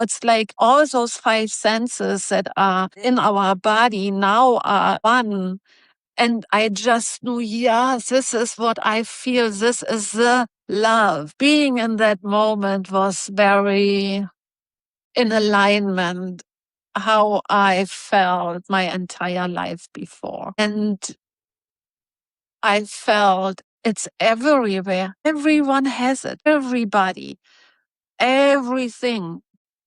It's like all those five senses that are in our body now are one. And I just knew, yes, this is what I feel. This is the love. Being in that moment was very in alignment how I felt my entire life before. And I felt it's everywhere. Everyone has it. Everybody. Everything.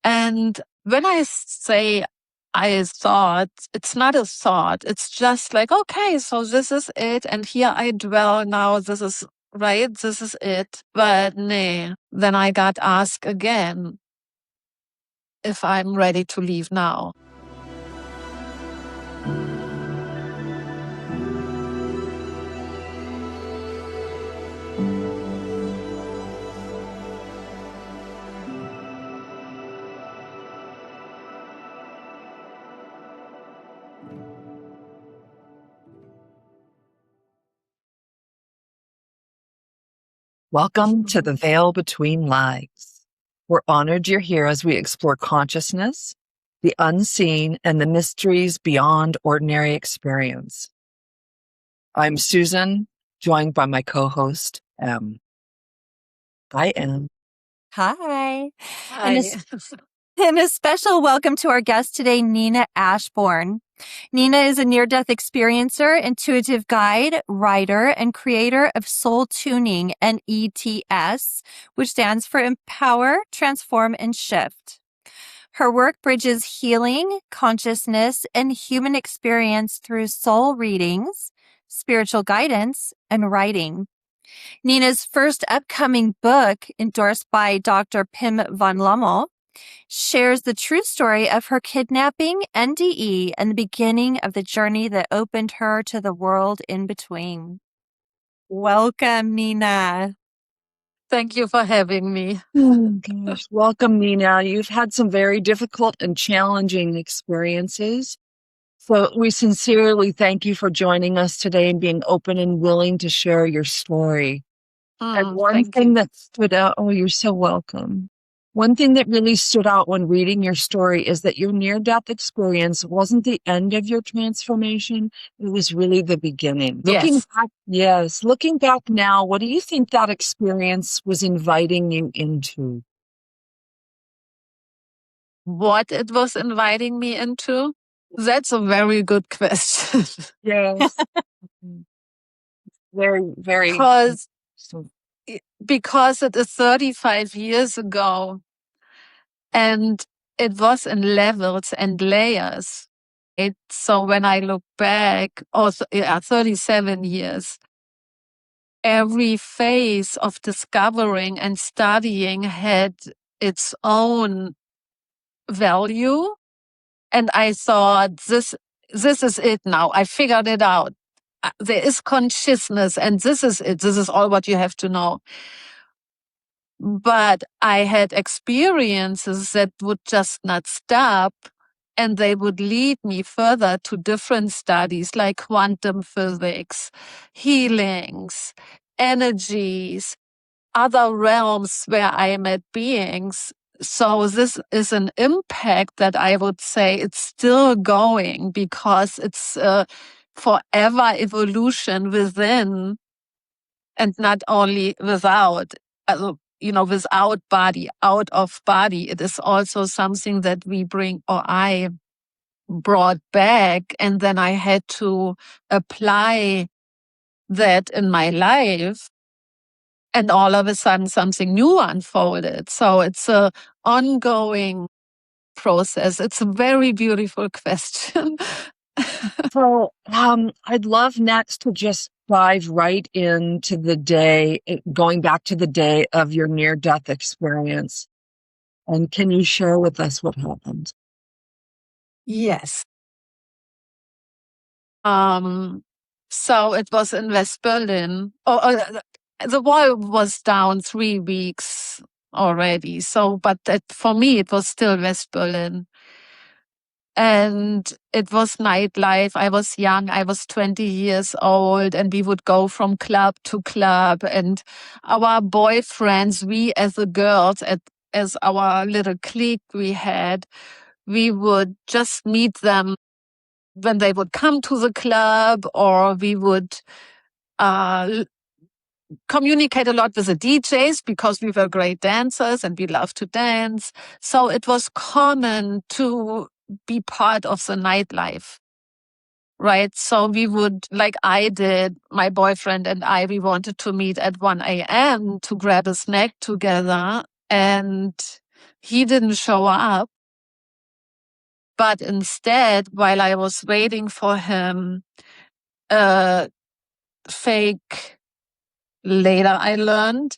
And when I say I thought, it's not a thought. It's just like, okay, so this is it. And here I dwell now. This is right. This is it. But nay, then I got asked again if I'm ready to leave now. Welcome to the Veil Between Lives. We're honored you're here as we explore consciousness, the unseen, and the mysteries beyond ordinary experience. I'm Susan, joined by my co-host, Em. Hi, Em. Hi. Hi. And a special welcome to our guest today, Nina Ashborne. Nina is a near-death experiencer, intuitive guide, writer, and creator of Soul Tuning and ETS, which stands for Empower, Transform, and Shift. Her work bridges healing, consciousness, and human experience through soul readings, spiritual guidance, and writing. Nina's first upcoming book, endorsed by Dr. Pim van Lommel, shares the true story of her kidnapping, NDE, and the beginning of the journey that opened her to the world in between. Welcome, Nina. Thank you for having me. Oh, gosh. Welcome, Nina. You've had some very difficult and challenging experiences. So we sincerely thank you for joining us today and being open and willing to share your story. And one thing that stood out, oh, you're so welcome. One thing that really stood out when reading your story is that your near-death experience wasn't the end of your transformation. It was really the beginning. Yes. Looking back now, what do you think that experience was inviting you into? What it was inviting me into? That's a very good question. Yes. Very, very. Because it is 35 years ago and it was in levels and layers. So when I look back, also 37 years, every phase of discovering and studying had its own value. And I thought, this is it now. I figured it out. There is consciousness and this is it. This is all what you have to know. But I had experiences that would just not stop and they would lead me further to different studies like quantum physics, healings, energies, other realms where I met beings. So this is an impact that I would say it's still going because it's forever evolution within and not only without. Without body, out of body. It is also something that we bring, or I brought back, and then I had to apply that in my life. And all of a sudden, something new unfolded. So it's an ongoing process. It's a very beautiful question. So I'd love next to just dive right into the day, going back to the day of your near-death experience. And can you share with us what happened? Yes. So it was in West Berlin. The wall was down 3 weeks already. But for me, it was still West Berlin. And it was nightlife. I was young. I was 20 years old and we would go from club to club and our boyfriends, we as the girls as our little clique we had, we would just meet them when they would come to the club, or we would communicate a lot with the DJs because we were great dancers and we loved to dance. So it was common to be part of the nightlife. Right. So we would, like I did, my boyfriend and I, we wanted to meet at 1 a.m. to grab a snack together. And he didn't show up. But instead, while I was waiting for him, a fake, later I learned,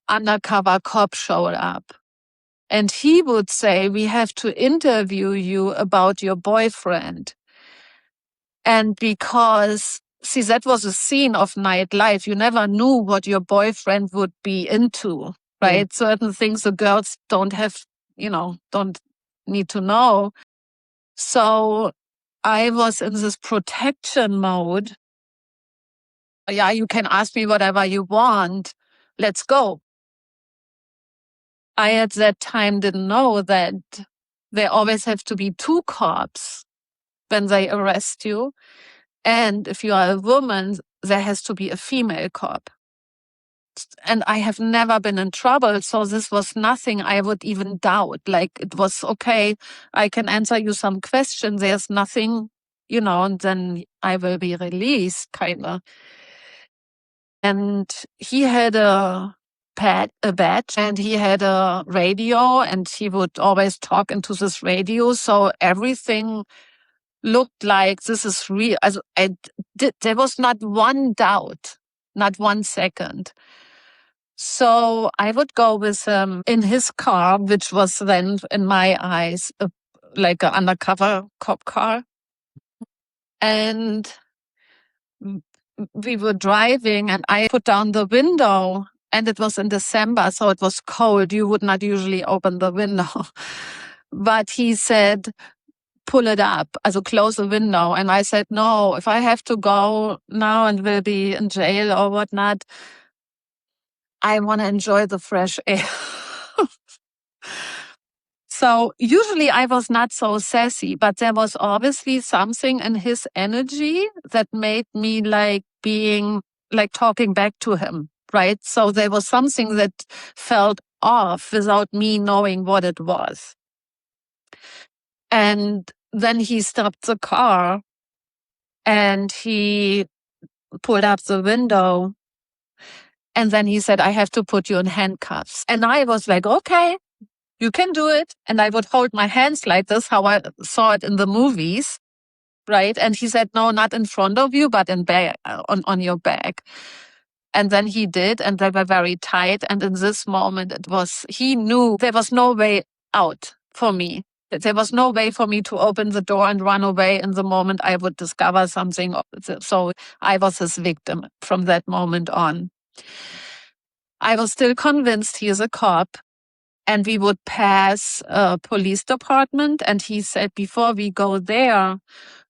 undercover cop showed up. And he would say, we have to interview you about your boyfriend. And because, see, that was a scene of nightlife. You never knew what your boyfriend would be into, right? Certain things the girls don't have, don't need to know. So I was in this protection mode. Yeah, you can ask me whatever you want. Let's go. I at that time didn't know that there always have to be two cops when they arrest you. And if you are a woman, there has to be a female cop. And I have never been in trouble. So this was nothing I would even doubt. Like, it was okay. I can answer you some questions. There's nothing, and then I will be released, kind of. And he had a badge, and he had a radio, and he would always talk into this radio. So everything looked like this is real. There was not one doubt, not 1 second. So I would go with him in his car, which was then, in my eyes, like an undercover cop car. And we were driving, and I put down the window, and it was in December, so it was cold. You would not usually open the window. But he said, pull it up, also close the window. And I said, no, if I have to go now and will be in jail or whatnot, I want to enjoy the fresh air. So usually I was not so sassy, but there was obviously something in his energy that made me like talking back to him, right? So there was something that felt off without me knowing what it was. And then he stopped the car and he pulled up the window. And then he said, I have to put you in handcuffs. And I was like, okay, you can do it. And I would hold my hands like this, how I saw it in the movies, right? And he said, no, not in front of you, but on your back. And then he did, and they were very tight. And in this moment, he knew there was no way out for me. There was no way for me to open the door and run away in the moment I would discover something. So I was his victim from that moment on. I was still convinced he is a cop. And we would pass a police department. And he said, before we go there,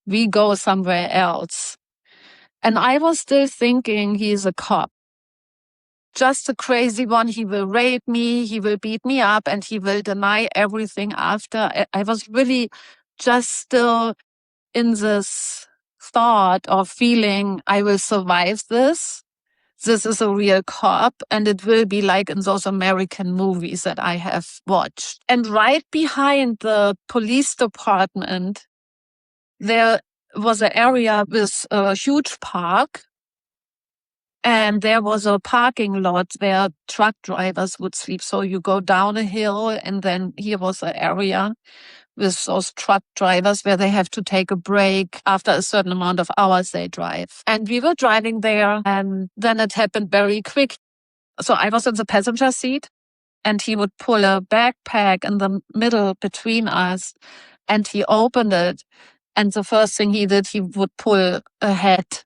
we go somewhere else. And I was still thinking he's a cop. Just a crazy one. He will rape me. He will beat me up, and he will deny everything after. I was really just still in this thought of feeling I will survive this. This is a real cop, and it will be like in those American movies that I have watched. And right behind the police department, there was an area with a huge park. And there was a parking lot where truck drivers would sleep. So you go down a hill, and then here was an area with those truck drivers where they have to take a break after a certain amount of hours they drive. And we were driving there, and then it happened very quick. So I was in the passenger seat, and he would pull a backpack in the middle between us, and he opened it. And the first thing he did, he would pull a hat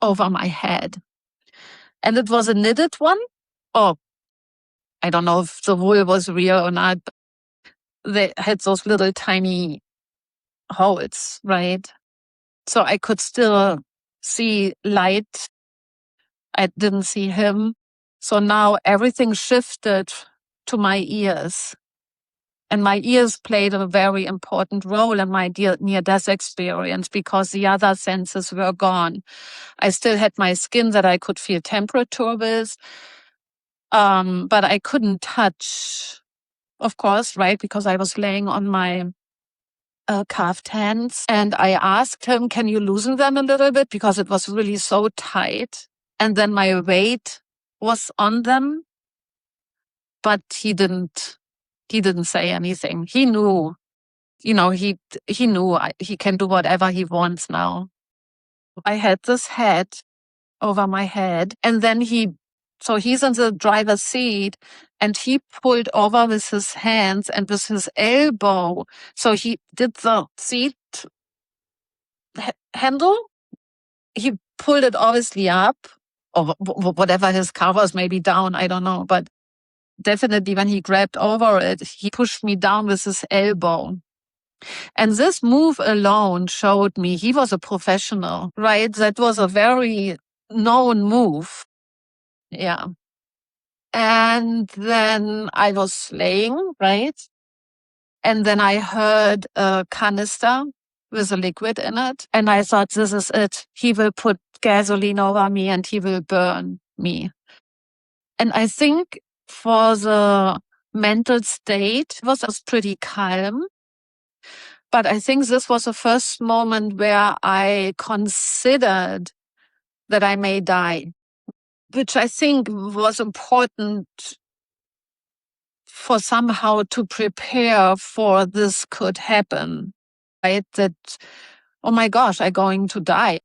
over my head. And it was a knitted one. Oh, I don't know if the wool was real or not. But they had those little tiny holes, right? So I could still see light. I didn't see him. So now everything shifted to my ears. And my ears played a very important role in my near-death experience because the other senses were gone. I still had my skin that I could feel temperature with, but I couldn't touch, of course, right? Because I was laying on my cuffed hands. And I asked him, can you loosen them a little bit? Because it was really so tight. And then my weight was on them, but he didn't say anything. He knew, he knew he can do whatever he wants now. I had this head over my head, and then so he's in the driver's seat, and he pulled over with his hands and with his elbow. So he did the seat handle. He pulled it obviously up, or whatever his car was, maybe down, I don't know. But definitely when he grabbed over it, he pushed me down with his elbow. And this move alone showed me he was a professional, right? That was a very known move. Yeah. And then I was laying, right? And then I heard a canister with a liquid in it. And I thought, this is it. He will put gasoline over me and he will burn me. And I think for the mental state, it was pretty calm. But I think this was the first moment where I considered that I may die, which I think was important for somehow to prepare for this could happen, right? That, oh my gosh, I'm going to die,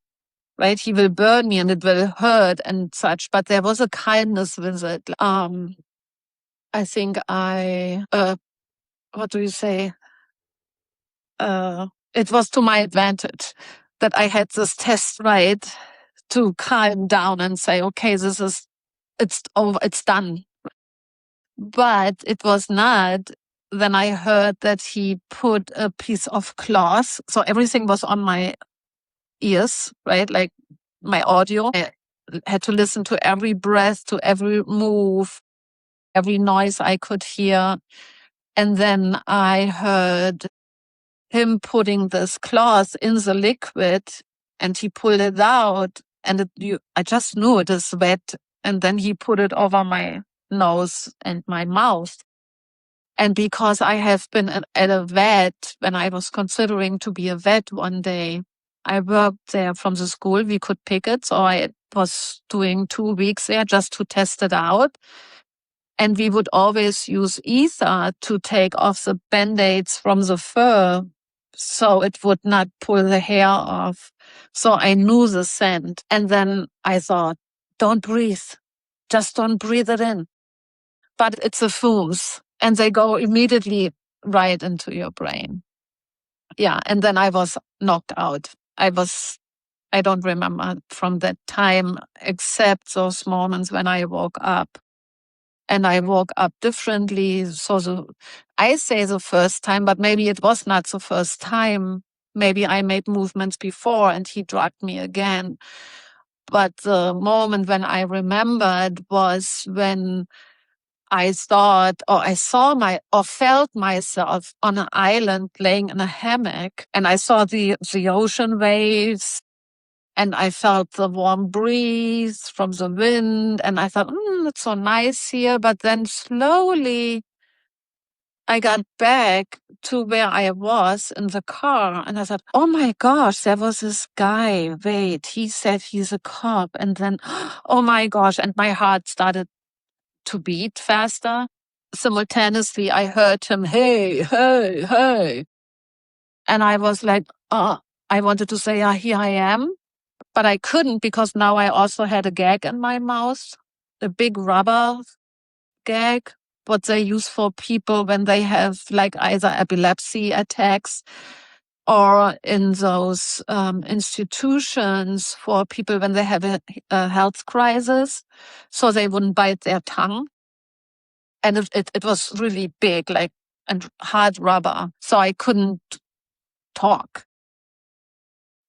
right? He will burn me and it will hurt and such, but there was a kindness with it. I think what do you say? It was to my advantage that I had this test, right? To calm down and say, okay, it's over, it's done. But it was not. Then I heard that he put a piece of cloth. So everything was on my ears, right? Like my audio. I had to listen to every breath, to every move, every noise I could hear. And then I heard him putting this cloth in the liquid and he pulled it out and I just knew it is wet. And then he put it over my nose and my mouth. And because I have been at a vet when I was considering to be a vet one day, I worked there from the school. We could pick it. So I was doing 2 weeks there just to test it out. And we would always use ether to take off the band-aids from the fur so it would not pull the hair off. So I knew the scent. And then I thought, don't breathe. Just don't breathe it in. But it's the fumes and they go immediately right into your brain. Yeah. And then I was knocked out. I don't remember from that time except those moments when I woke up. And I woke up differently. So I say the first time, but maybe it was not the first time. Maybe I made movements before and he drugged me again. But the moment when I remembered was when I thought, or I felt myself on an island laying in a hammock, and I saw the ocean waves, and I felt the warm breeze from the wind, and I thought, it's so nice here. But then slowly I got back to where I was in the car, and I thought, oh my gosh, there was this guy. Wait, he said he's a cop. And then, oh my gosh, and my heart started to beat faster. Simultaneously, I heard him, hey, hey, hey. And I was like, I wanted to say, here I am. But I couldn't because now I also had a gag in my mouth, a big rubber gag, what they use for people when they have like either epilepsy attacks or in those institutions for people when they have a health crisis, so they wouldn't bite their tongue. And it was really big, like, and hard rubber, so I couldn't talk.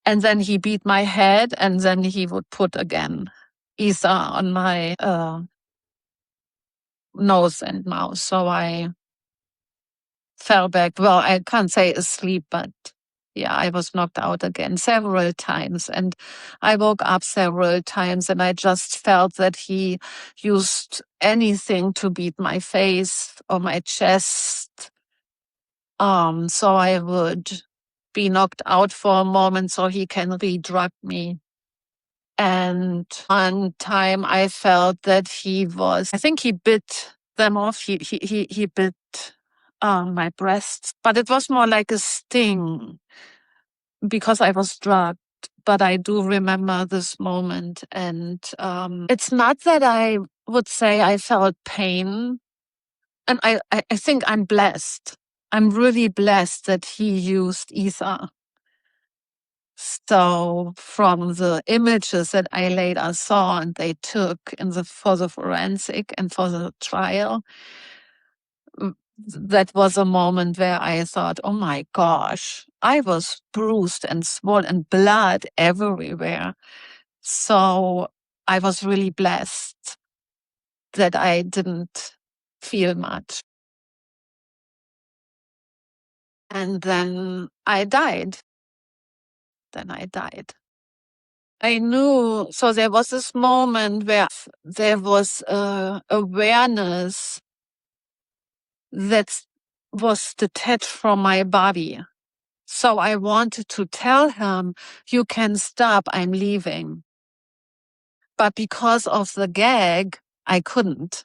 And then he beat my head, and then he would put again ether on my nose and mouth. So I fell back. Well, I can't say asleep, but yeah, I was knocked out again several times. And I woke up several times and I just felt that he used anything to beat my face or my chest. So I would be knocked out for a moment so he can re-drug me. And one time I felt that I think he bit them off. He bit my breasts, but it was more like a sting because I was drugged. But I do remember this moment. And it's not that I would say I felt pain. And I think I'm blessed. I'm really blessed that he used ether. So from the images that I later saw and they took for the forensic and for the trial, that was a moment where I thought, oh my gosh, I was bruised and swollen and blood everywhere. So I was really blessed that I didn't feel much. And then I died. I knew, so there was this moment where there was awareness that was detached from my body. So I wanted to tell him, you can stop, I'm leaving. But because of the gag, I couldn't.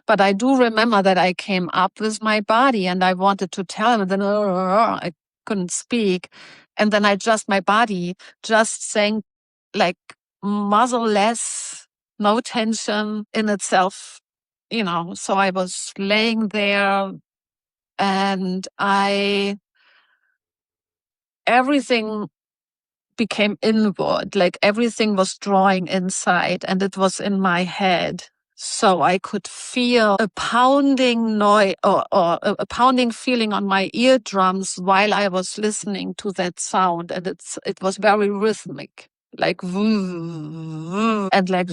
But I do remember that I came up with my body and I wanted to tell him, and then I couldn't speak. And then my body just sank like muzzle-less, no tension in itself, So I was laying there and everything became inward, like everything was drawing inside and it was in my head. So I could feel a pounding noise or a pounding feeling on my eardrums while I was listening to that sound. And it was very rhythmic, like and like,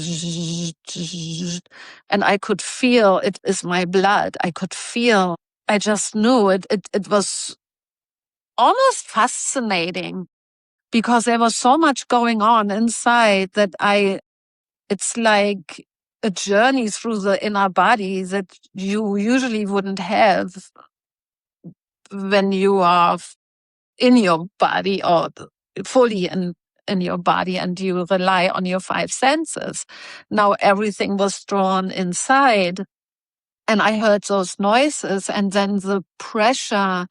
and I could feel it is my blood. I just knew it was almost fascinating because there was so much going on inside that it's like a journey through the inner body that you usually wouldn't have when you are in your body or fully in your body and you rely on your five senses. Now everything was drawn inside and I heard those noises and then the pressure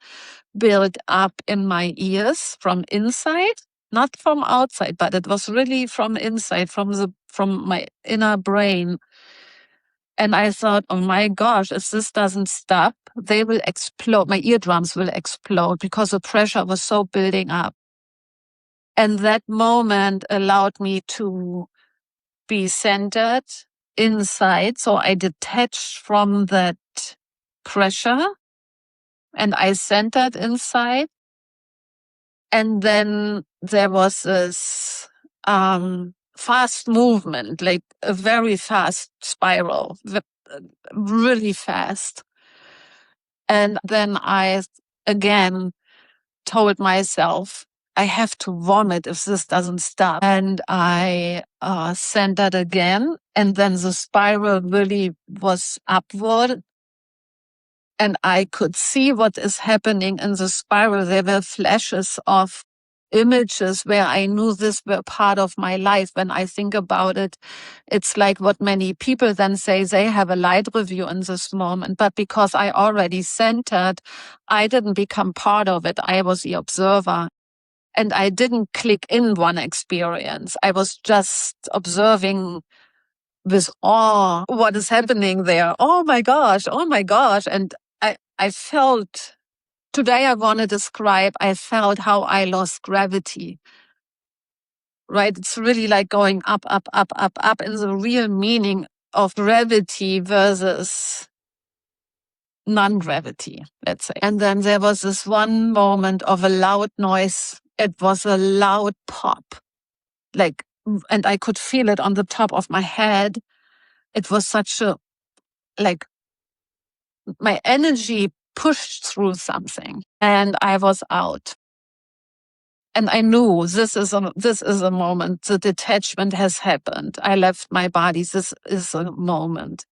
built up in my ears from inside, not from outside, but it was really from inside, from my inner brain. And I thought, oh my gosh, if this doesn't stop, they will explode. My eardrums will explode because the pressure was so building up. And that moment allowed me to be centered inside. So I detached from that pressure and I centered inside. And then there was this fast movement, like a very fast spiral, really fast. And then I again told myself, I have to vomit if this doesn't stop. And I centered again. And then the spiral really was upward. And I could see what is happening in the spiral. There were flashes of images where I knew this were part of my life. When I think about it, it's like what many people then say, they have a light review in this moment. But because I already centered, I didn't become part of it. I was the observer. And I didn't click in one experience. I was just observing with awe what is happening there. Oh my gosh. And I felt, today I want to describe, I felt how I lost gravity. Right? It's really like going up, up, up, up, up in the real meaning of gravity versus non-gravity, let's say. And then there was this one moment of a loud noise. It was a loud pop, and I could feel it on the top of my head. It was such a, my energy pushed through something, and I was out. And I knew this is a moment. The detachment has happened. I left my body. This is a moment.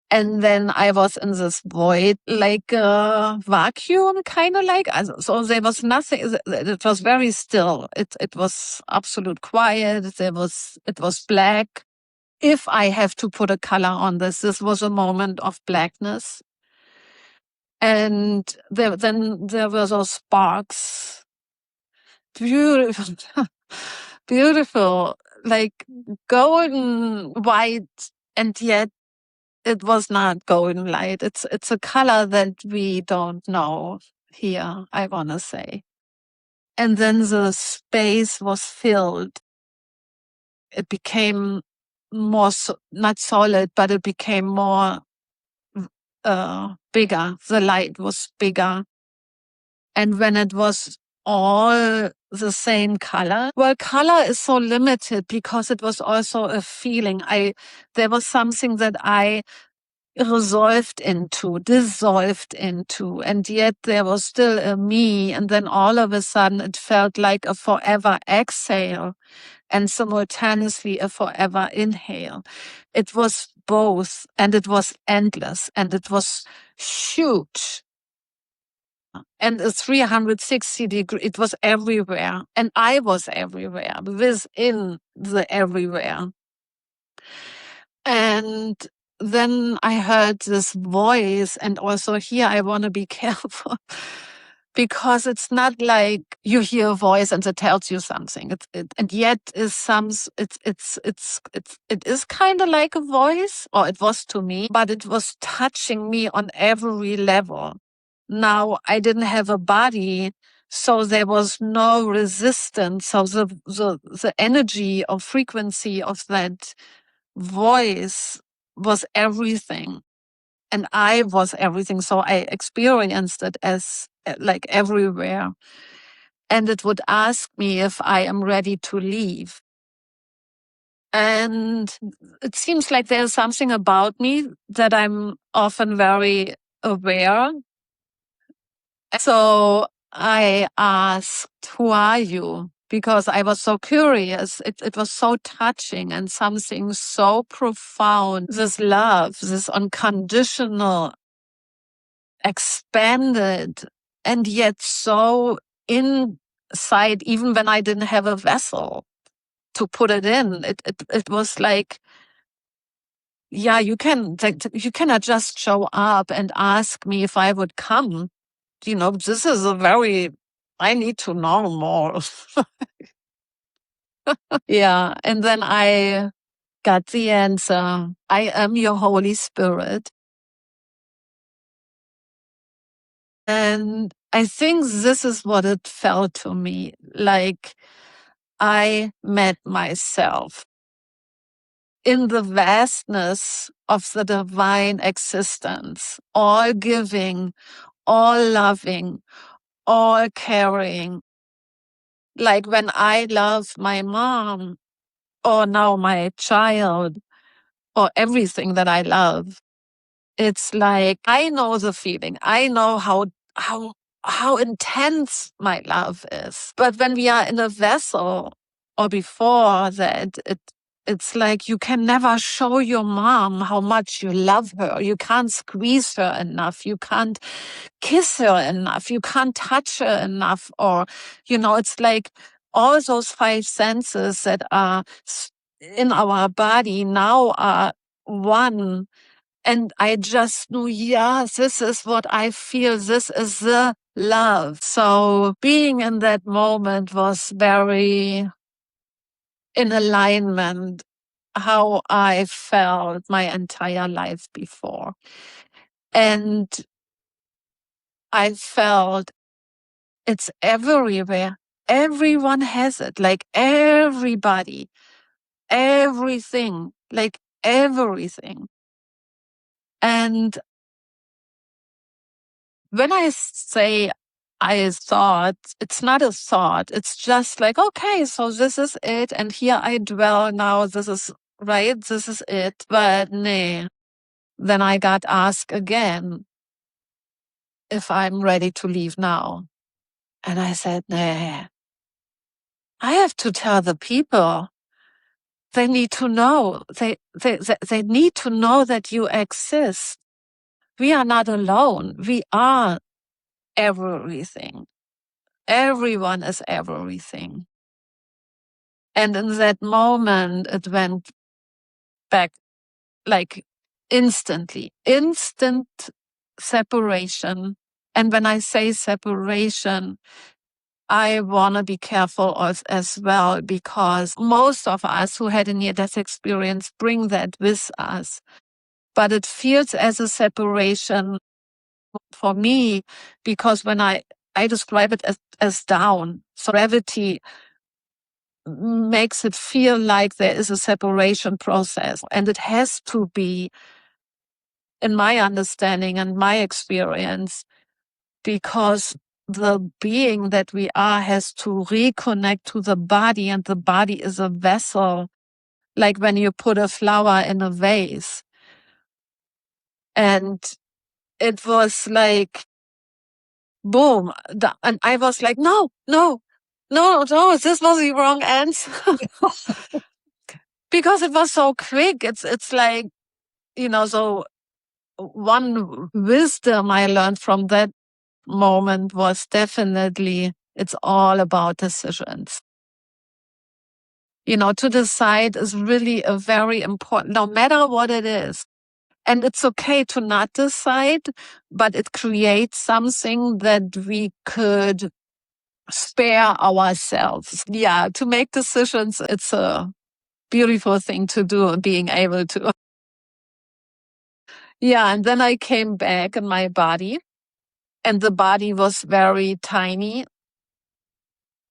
And then I was in this void, like a vacuum, kind of like. So there was nothing. It was very still. It was absolute quiet. It was black. If I have to put a color on this was a moment of blackness. And then there were those sparks. Beautiful, beautiful, like golden white, and yet it was not golden light. It's a color that we don't know here, I want to say. And then the space was filled. It became more, not solid, but it became more bigger. The light was bigger. And when it was all the same color, well, color is so limited because it was also a feeling. There was something that I dissolved into, and yet there was still a me. And then all of a sudden it felt like a forever exhale and simultaneously a forever inhale. It was both, and it was endless, and it was huge. And a 360 degree, it was everywhere. And I was everywhere, within the everywhere. And then I heard this voice, and also here I want to be careful because it's not like you hear a voice and it tells you something. And yet it is kind of like a voice, or it was to me, but it was touching me on every level. Now I didn't have a body, so there was no resistance. So the energy or frequency of that voice was everything, and I was everything. So I experienced it as like everywhere. And it would ask me if I am ready to leave. And it seems like there's something about me that I'm often very aware. So I asked, "Who are you?" Because I was so curious. It was so touching and something so profound. This love, this unconditional, expanded, and yet so inside, even when I didn't have a vessel to put it in. It was like, yeah, you cannot just show up and ask me if I would come. This is I need to know more. Yeah. And then I got the answer. I am your Holy Spirit. And I think this is what it felt to me. Like I met myself in the vastness of the divine existence, all giving, all loving, all caring. Like when I love my mom, or now my child, or everything that I love, it's like I know the feeling. I know how intense my love is. But when we are in a vessel, or before that, it's like you can never show your mom how much you love her. You can't squeeze her enough. You can't kiss her enough. You can't touch her enough. Or, it's like all those five senses that are in our body now are one. And I just knew, yeah, this is what I feel. This is the love. So being in that moment was very in alignment how I felt my entire life before. And I felt it's everywhere. Everyone has it, like everybody, everything, like everything. And when I say I thought, it's not a thought. It's just like, okay, so this is it. And here I dwell now. This is right. This is it. But nay, then I got asked again if I'm ready to leave now. And I said, nah, I have to tell the people. They need to know. They need to know that you exist. We are not alone. We are everything. Everyone is everything. And in that moment, it went back like instantly, instant separation. And when I say separation, I want to be careful as well, because most of us who had a near-death experience bring that with us. But it feels as a separation for me, because when I describe it as down, so gravity makes it feel like there is a separation process. And it has to be, in my understanding and my experience, because the being that we are has to reconnect to the body, and the body is a vessel, like when you put a flower in a vase. And it was like, boom. And I was like, no, this was the wrong answer. Because it was so quick. It's like, so one wisdom I learned from that moment was definitely, it's all about decisions. To decide is really a very important, no matter what it is. And it's okay to not decide, but it creates something that we could spare ourselves. Yeah, to make decisions, it's a beautiful thing to do, being able to. Yeah, and then I came back in my body, and the body was very tiny,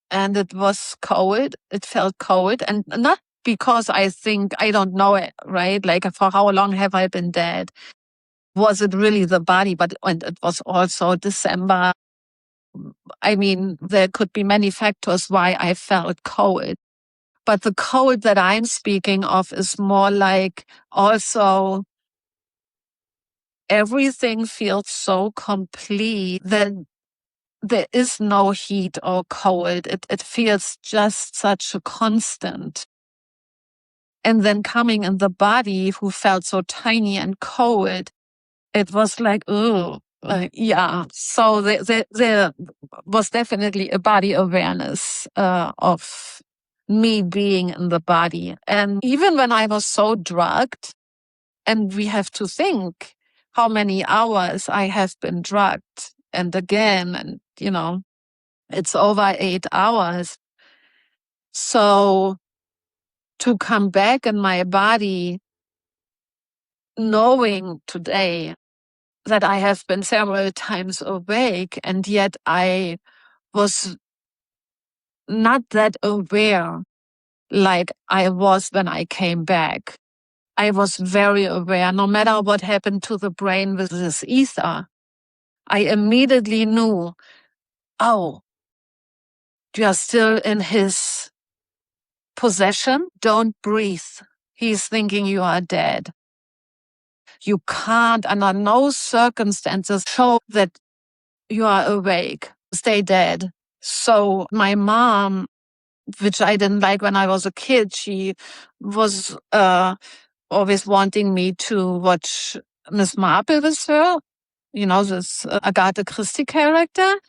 and it was cold. It felt cold, and not because I think, I don't know it, right? Like, for how long have I been dead? Was it really the body? And it was also December. I mean, there could be many factors why I felt cold. But the cold that I'm speaking of is more like, also, everything feels so complete that there is no heat or cold. It feels just such a constant. And then coming in the body, who felt so tiny and cold, it was like, oh, yeah. So there was definitely a body awareness of me being in the body. And even when I was so drugged, and we have to think how many hours I have been drugged, and again, and it's over 8 hours. So to come back in my body, knowing today that I have been several times awake, and yet I was not that aware like I was when I came back. I was very aware, no matter what happened to the brain with this ether. I immediately knew, oh, you are still in his possession. Don't breathe. He's thinking you are dead. You can't, under no circumstances, show that you are awake. Stay dead. So my mom, which I didn't like when I was a kid, she was always wanting me to watch Miss Marple with her, this Agatha Christie character.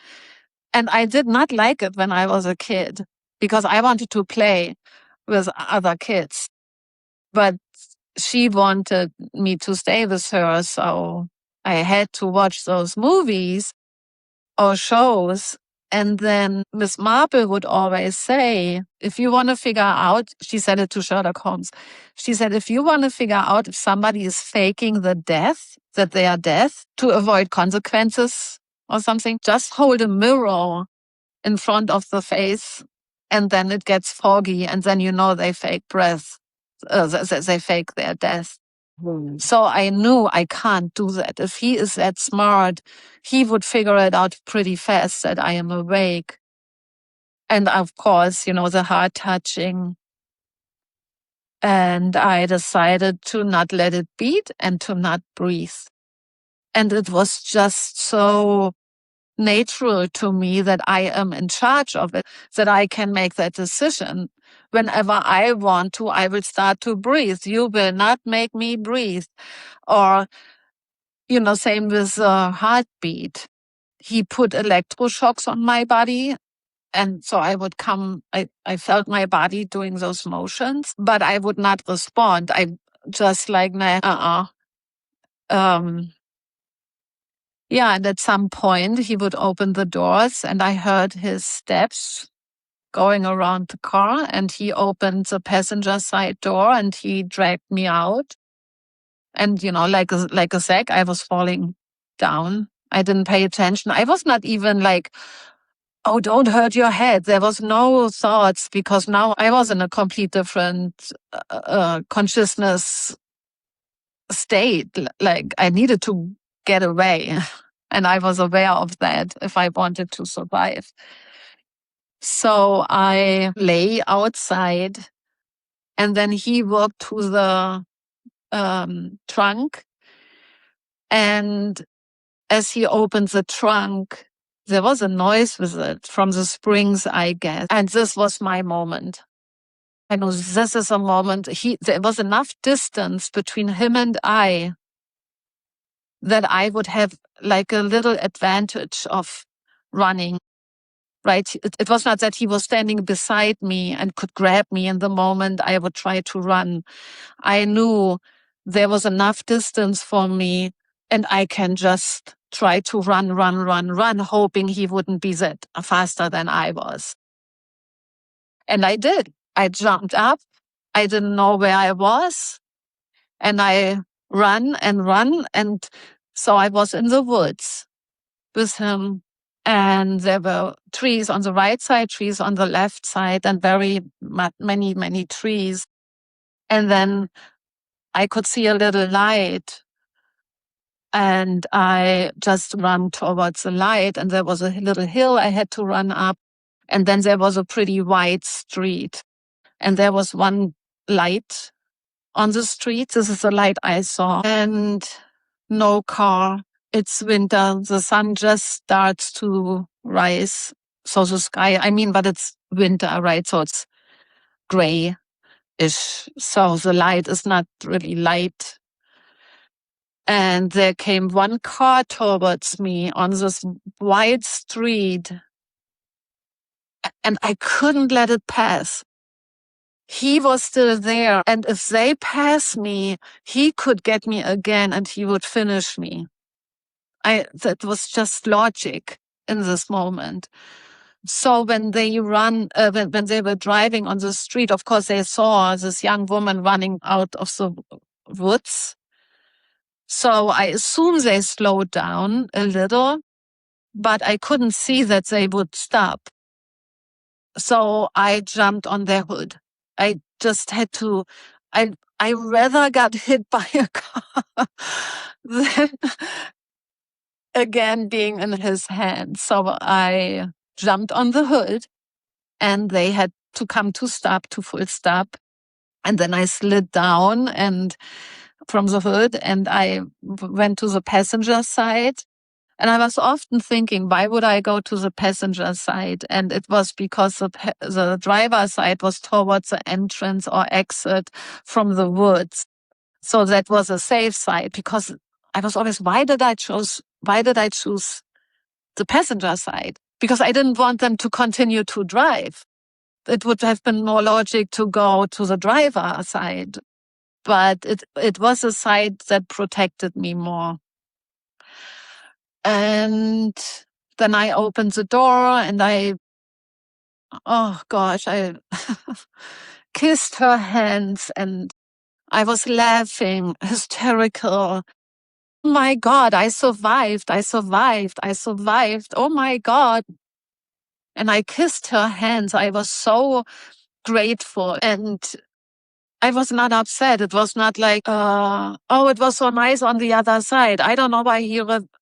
And I did not like it when I was a kid, because I wanted to play with other kids. But she wanted me to stay with her, so I had to watch those movies or shows. And then Miss Marple would always say, if you want to figure out, she said it to Sherlock Holmes, she said, if you want to figure out if somebody is faking the death, that they are dead, to avoid consequences or something, just hold a mirror in front of the face, and then it gets foggy, and then they fake breath. They fake their death. So I knew I can't do that. If he is that smart, he would figure it out pretty fast that I am awake. And of course, the heart touching. And I decided to not let it beat and to not breathe. And it was just so natural to me that I am in charge of it, that I can make that decision. Whenever I want to, I will start to breathe. You will not make me breathe. Or, same with heartbeat. He put electroshocks on my body. And so I would I felt my body doing those motions, but I would not respond. I just like, nah, yeah, and at some point he would open the doors and I heard his steps going around the car, and he opened the passenger side door and he dragged me out. And, like a sack, I was falling down. I didn't pay attention. I was not even like, oh, don't hurt your head. There was no thoughts, because now I was in a complete different consciousness state. Like I needed to get away. And I was aware of that if I wanted to survive. So I lay outside, and then he walked to the trunk. And as he opened the trunk, there was a noise with it from the springs, I guess. And this was my moment. I know this is a moment. There was enough distance between him and I that I would have like a little advantage of running, right? It was not that he was standing beside me and could grab me in the moment I would try to run. I knew there was enough distance for me and I can just try to run, hoping he wouldn't be that faster than I was. And I did. I jumped up. I didn't know where I was. And I ran. And so I was in the woods with him. And there were trees on the right side, trees on the left side, and very many, many trees. And then I could see a little light. And I just ran towards the light. And there was a little hill I had to run up. And then there was a pretty wide street. And there was one light on the street. This is the light I saw. And no car. It's winter. The sun just starts to rise. So the sky, but it's winter, right? So it's grayish. So the light is not really light. And there came one car towards me on this wide street. And I couldn't let it pass. He was still there. And if they pass me, he could get me again and he would finish me. That was just logic in this moment. So when they when they were driving on the street, of course, they saw this young woman running out of the woods. So I assume they slowed down a little, but I couldn't see that they would stop. So I jumped on their hood. I just had to, I rather got hit by a car than again being in his hands. So I jumped on the hood and they had to come to full stop. And then I slid down and from the hood and I went to the passenger side. And I was often thinking, why would I go to the passenger side? And it was because the driver's side was towards the entrance or exit from the woods. So that was a safe side, because I was always, why did I choose the passenger side? Because I didn't want them to continue to drive. It would have been more logic to go to the driver side. But it was a side that protected me more. And then I opened the door and I kissed her hands and I was laughing, hysterical. Oh my God, I survived. Oh my God. And I kissed her hands. I was so grateful and I was not upset. It was not like, it was so nice on the other side. I don't know why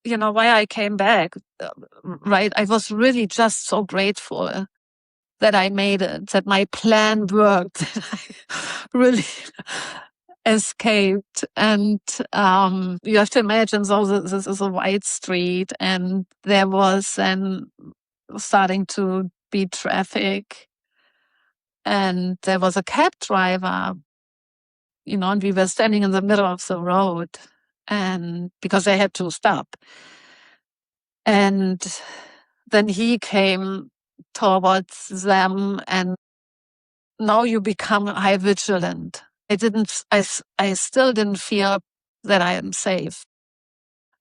why I came back. Right. I was really just so grateful. that I made it, that my plan worked, that I really escaped. And you have to imagine, so this is a wide street, and there was then starting to be traffic, and there was a cab driver, and we were standing in the middle of the road, and because they had to stop. And then he came towards them, and now you become high vigilant. I still didn't feel that I am safe.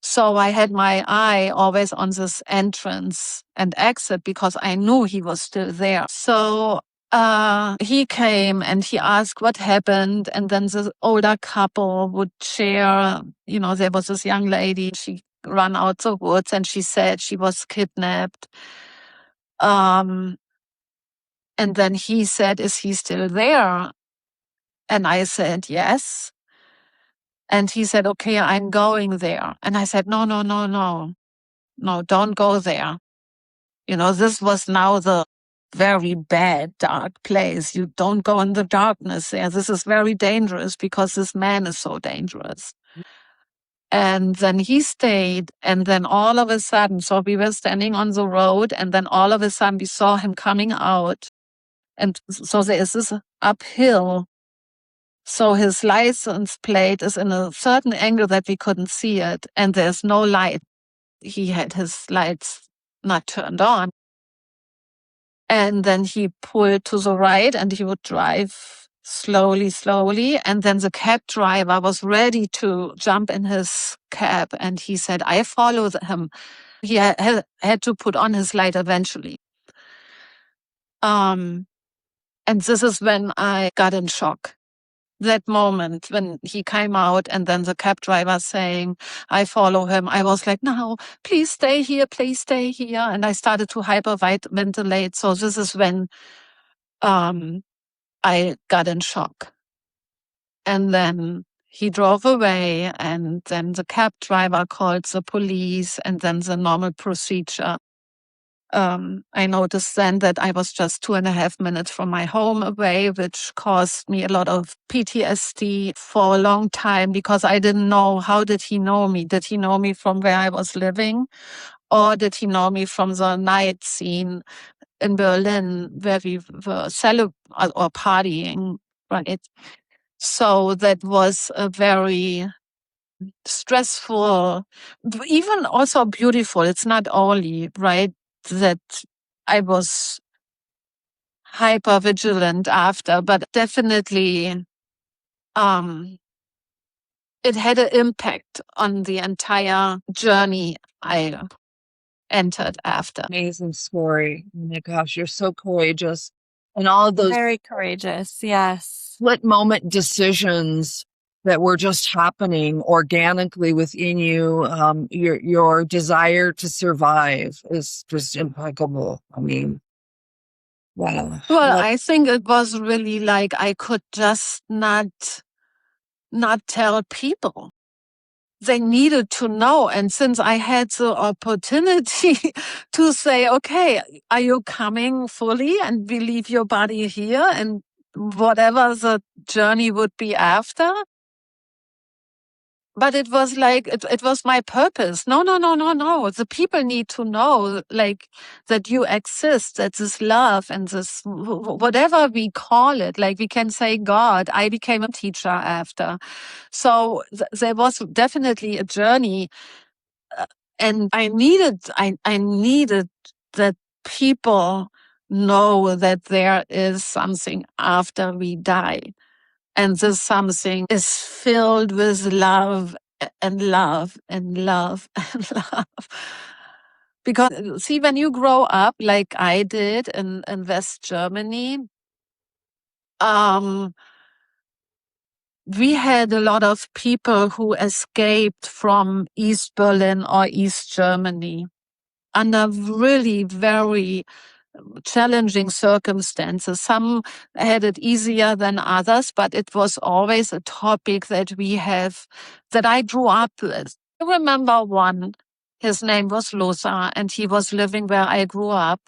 So I had my eye always on this entrance and exit because I knew he was still there. So he came and he asked what happened. And then the older couple would share, there was this young lady, she ran out the woods and she said she was kidnapped. And then he said, is he still there? And I said, yes. And he said, okay, I'm going there. And I said, no, don't go there. This was now the very bad, dark place. You don't go in the darkness there. This is very dangerous because this man is so dangerous. And then he stayed. And then all of a sudden, so we were standing on the road, and then all of a sudden we saw him coming out. And so there is this uphill. So his license plate is in a certain angle that we couldn't see it, and there's no light. He had his lights not turned on. And then he pulled to the right and he would drive slowly. And then the cab driver was ready to jump in his cab. And he said, I followed him. He had to put on his light eventually. And this is when I got in shock. That moment when he came out and then the cab driver saying, I follow him. I was like, no, please stay here. And I started to hyperventilate. So this is when I got in shock. And then he drove away, and then the cab driver called the police, and then the normal procedure. I noticed then that I was just 2.5 minutes from my home away, which caused me a lot of PTSD for a long time because I didn't know, how did he know me? Did he know me from where I was living? Or did he know me from the night scene in Berlin where we were celebrating or partying, right? So that was a very stressful, even also beautiful. It's not only, right, that I was hyper vigilant after, but definitely it had an impact on the entire journey I entered after. Amazing story. Oh my gosh, you're so courageous. And all of those Very courageous. Yes. split moment decisions that were just happening organically within you. Your desire to survive is just impeccable. I mean, wow. Well, I think it was really like I could just not tell people. They needed to know. And since I had the opportunity to say, okay, are you coming fully and we leave your body here and whatever the journey would be after? But it was like, it was my purpose. No. The people need to know, like, that you exist, that this love and this, whatever we call it, like we can say God, I became a teacher after. So there was definitely a journey. And I needed that people know that there is something after we die. And this something is filled with love and love and love and love. Because see, when you grow up like I did in West Germany, we had a lot of people who escaped from East Berlin or East Germany under really very challenging circumstances. Some had it easier than others, but it was always a topic that I grew up with. I remember one, his name was Lothar, and he was living where I grew up.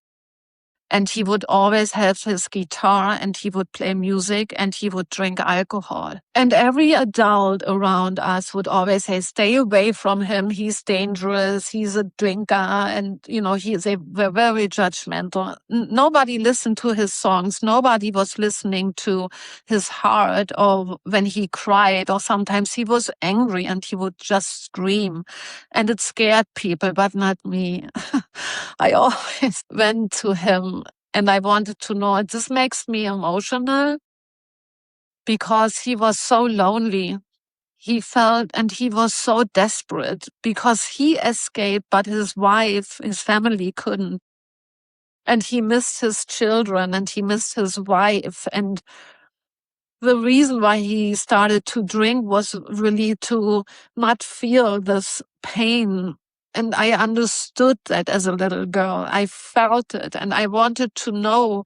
And he would always have his guitar and he would play music and he would drink alcohol. And every adult around us would always say, stay away from him. He's dangerous. He's a drinker. And, they were very judgmental. Nobody listened to his songs. Nobody was listening to his heart, or when he cried, or sometimes he was angry and he would just scream. And it scared people, but not me. I always went to him and I wanted to know. This makes me emotional because he was so lonely. He felt, and he was so desperate because he escaped, but his wife, his family couldn't. And he missed his children and he missed his wife. And the reason why he started to drink was really to not feel this pain. And I understood that as a little girl. I felt it and I wanted to know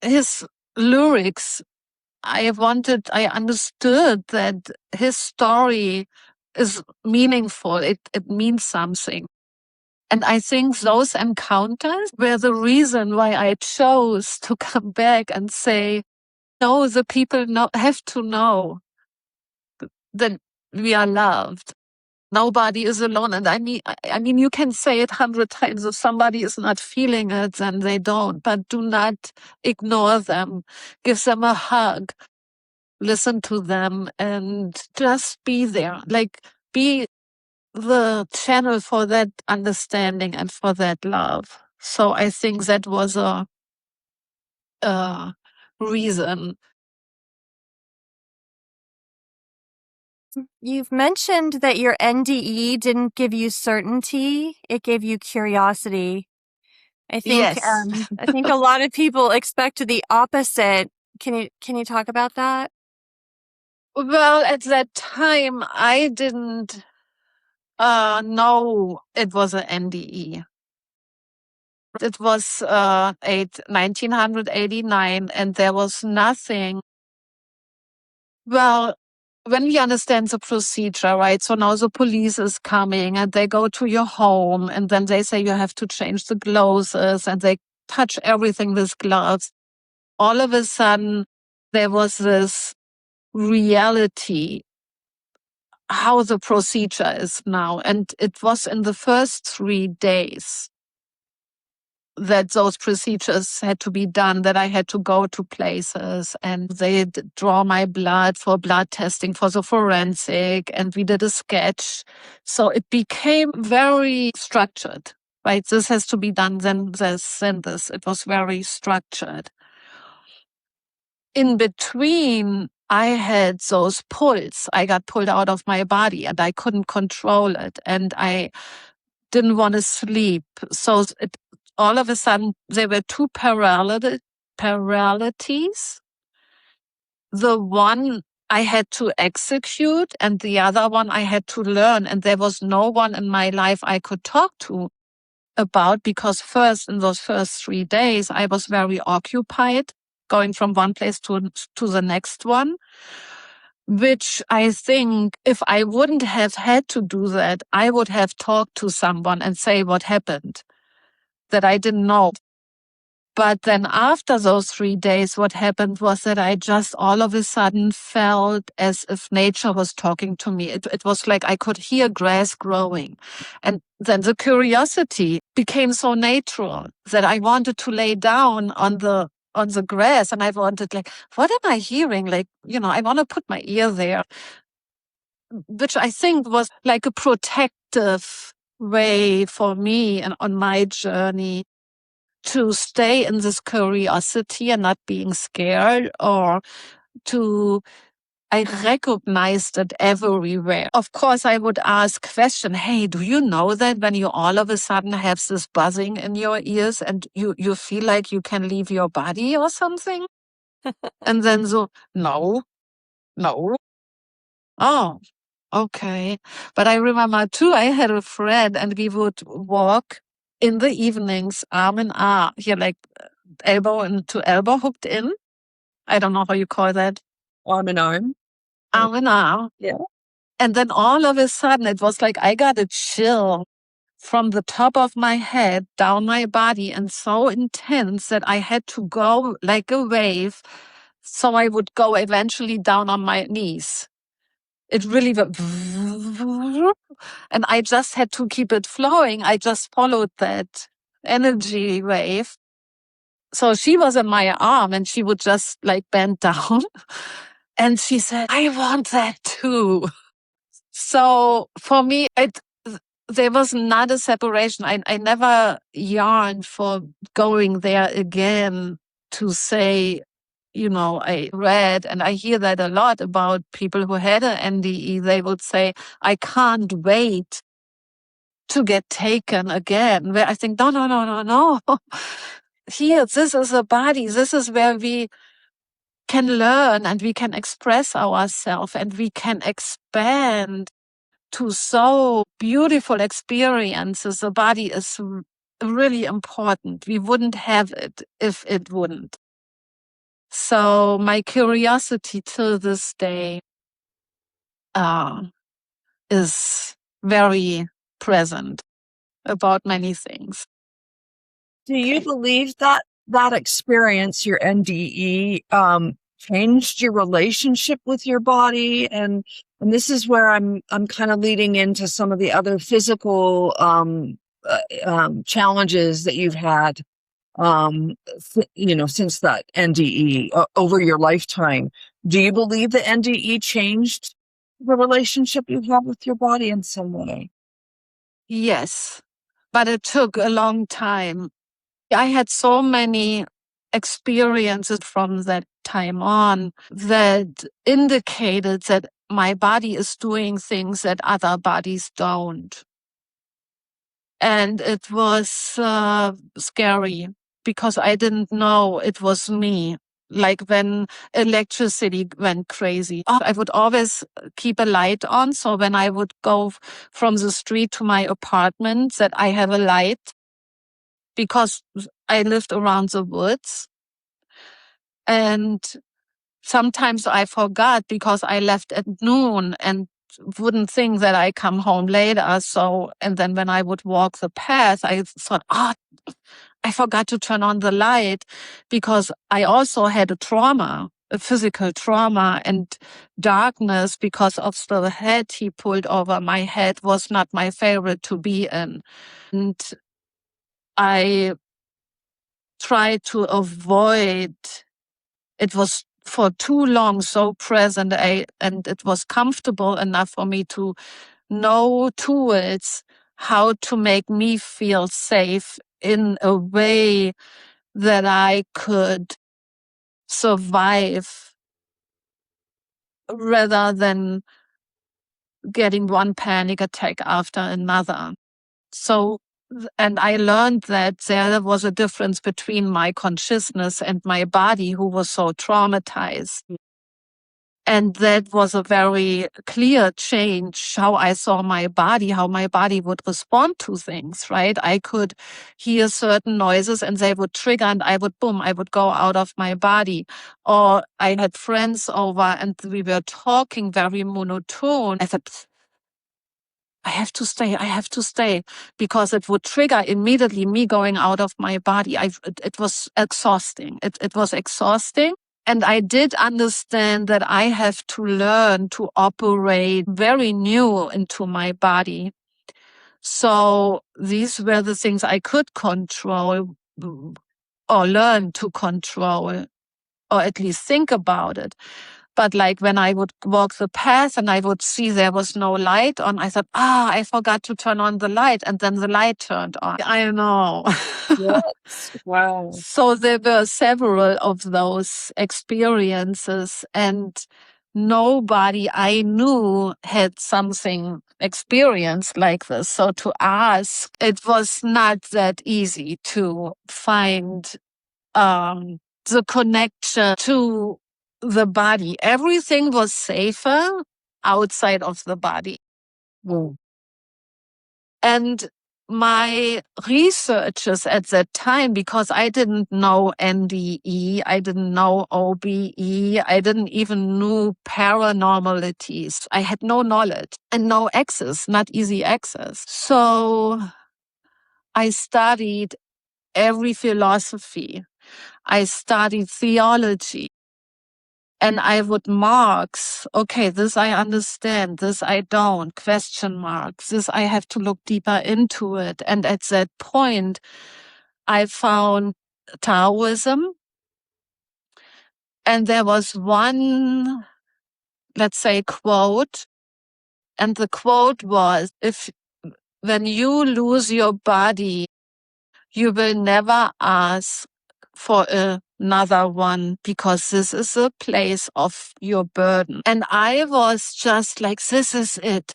his lyrics. I understood that his story is meaningful. It means something. And I think those encounters were the reason why I chose to come back and say, no, the people have to know that we are loved. Nobody is alone. And I mean, you can say it 100 times. If somebody is not feeling it, then they don't. But do not ignore them. Give them a hug. Listen to them and just be there. Like, be the channel for that understanding and for that love. So I think that was a reason. You've mentioned that your NDE didn't give you certainty, it gave you curiosity. I think Yes. I think a lot of people expect the opposite. Can you talk about that? Well, at that time, I didn't know it was an NDE. It was 1989, and there was nothing. Well, when we understand the procedure, right? So now the police is coming and they go to your home and then they say you have to change the clothes and they touch everything with gloves. All of a sudden, there was this reality, how the procedure is now. And it was in the first 3 days that those procedures had to be done, that I had to go to places and they'd draw my blood for blood testing for the forensic, and we did a sketch. So it became very structured, right? This has to be done, then this, then this. It was very structured. In between, I had those pulls. I got pulled out of my body and I couldn't control it. And I didn't want to sleep. So all of a sudden, there were two parallelities. The one I had to execute and the other one I had to learn. And there was no one in my life I could talk to about, because first, in those first 3 days, I was very occupied going from one place to the next one, which I think if I wouldn't have had to do that, I would have talked to someone and say what happened that I didn't know. But then after those 3 days, what happened was that I just all of a sudden felt as if nature was talking to me. It was like I could hear grass growing. And then the curiosity became so natural that I wanted to lay down on the grass, and I wanted, like, what am I hearing? Like, I want to put my ear there, which I think was like a protective way for me and on my journey to stay in this curiosity and not being scared, or I recognized it everywhere. Of course, I would ask questions. Hey, do you know that when you all of a sudden have this buzzing in your ears and you feel like you can leave your body or something? And then no. Oh, okay. But I remember too, I had a friend and we would walk in the evenings, arm in arm, here, like elbow to elbow, hooked in. I don't know how you call that. Arm in arm. Arm in arm. Yeah. And then all of a sudden, it was like I got a chill from the top of my head down my body, and so intense that I had to go like a wave. So I would go eventually down on my knees. It really went, and I just had to keep it flowing. I just followed that energy wave. So she was in my arm and she would just like bend down and she said, I want that too. So for me, there was not a separation. I never yearned for going there again to say, I read and I hear that a lot about people who had an NDE. They would say, I can't wait to get taken again. Where I think, no, no, no, no, no. Here, this is a body. This is where we can learn and we can express ourselves and we can expand to so beautiful experiences. The body is really important. We wouldn't have it if it wouldn't. So my curiosity till this day is very present about many things. Do you believe that that experience, your NDE, changed your relationship with your body? And this is where I'm kind of leading into some of the other physical challenges that you've had, since that NDE over your lifetime. Do you believe the NDE changed the relationship you have with your body in some way? Yes, but it took a long time. I had so many experiences from that time on that indicated that my body is doing things that other bodies don't. And it was scary because I didn't know it was me. Like when electricity went crazy, I would always keep a light on. So when I would go from the street to my apartment, that I have a light, because I lived around the woods. And sometimes I forgot because I left at noon and wouldn't think that I come home later. So, and then when I would walk the path, I thought, I forgot to turn on the light, because I also had a physical trauma, and darkness because of the head he pulled over my head was not my favorite to be in. And I tried to avoid. It was for too long so present, and it was comfortable enough for me to know tools how to make me feel safe in a way that I could survive rather than getting one panic attack after another. So, and I learned that there was a difference between my consciousness and my body, who was so traumatized. And that was a very clear change, how I saw my body, how my body would respond to things, right? I could hear certain noises and they would trigger, and I would go out of my body. Or I had friends over and we were talking very monotone. I thought, I have to stay, because it would trigger immediately me going out of my body. It was exhausting. It was exhausting. And I did understand that I have to learn to operate very new into my body. So these were the things I could control, or learn to control, or at least think about it. But like when I would walk the path and I would see there was no light on, I thought, I forgot to turn on the light. And then the light turned on. I know. Yes. Wow. So there were several of those experiences, and nobody I knew had something experienced like this. So to ask, it was not that easy to find the connection to the body. Everything was safer outside of the body. Mm. And my researchers at that time, because I didn't know NDE, I didn't know OBE, I didn't even know paranormalities. I had no knowledge and no access, not easy access. So I studied every philosophy. I studied theology. And I would marks, okay, this I understand, this I don't, question marks, this I have to look deeper into it. And at that point, I found Taoism. And there was one, let's say, quote. And the quote was, when you lose your body, you will never ask for another one, because this is a place of your burden. And I was just like, this is it.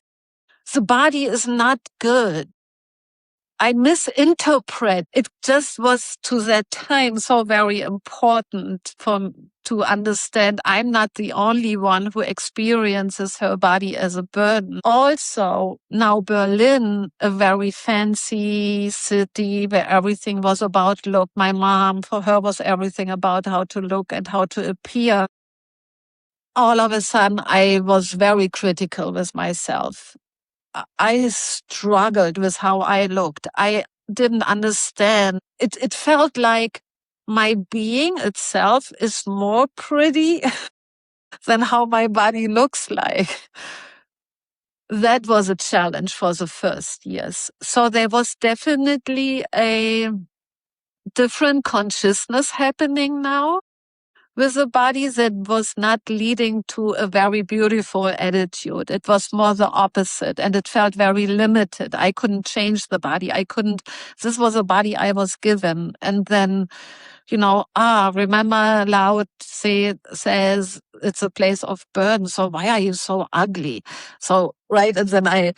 The body is not good. I misinterpret. It just was to that time so very important to understand I'm not the only one who experiences her body as a burden. Also, now Berlin, a very fancy city where everything was about look. My mom, for her, was everything about how to look and how to appear. All of a sudden, I was very critical with myself. I struggled with how I looked. I didn't understand. It felt like my being itself is more pretty than how my body looks like. That was a challenge for the first years. So there was definitely a different consciousness happening now with a body that was not leading to a very beautiful attitude. It was more the opposite, and it felt very limited. I couldn't change the body. This was a body I was given. And then, remember Lao Tse says it's a place of burden. So why are you so ugly? So, right. And then I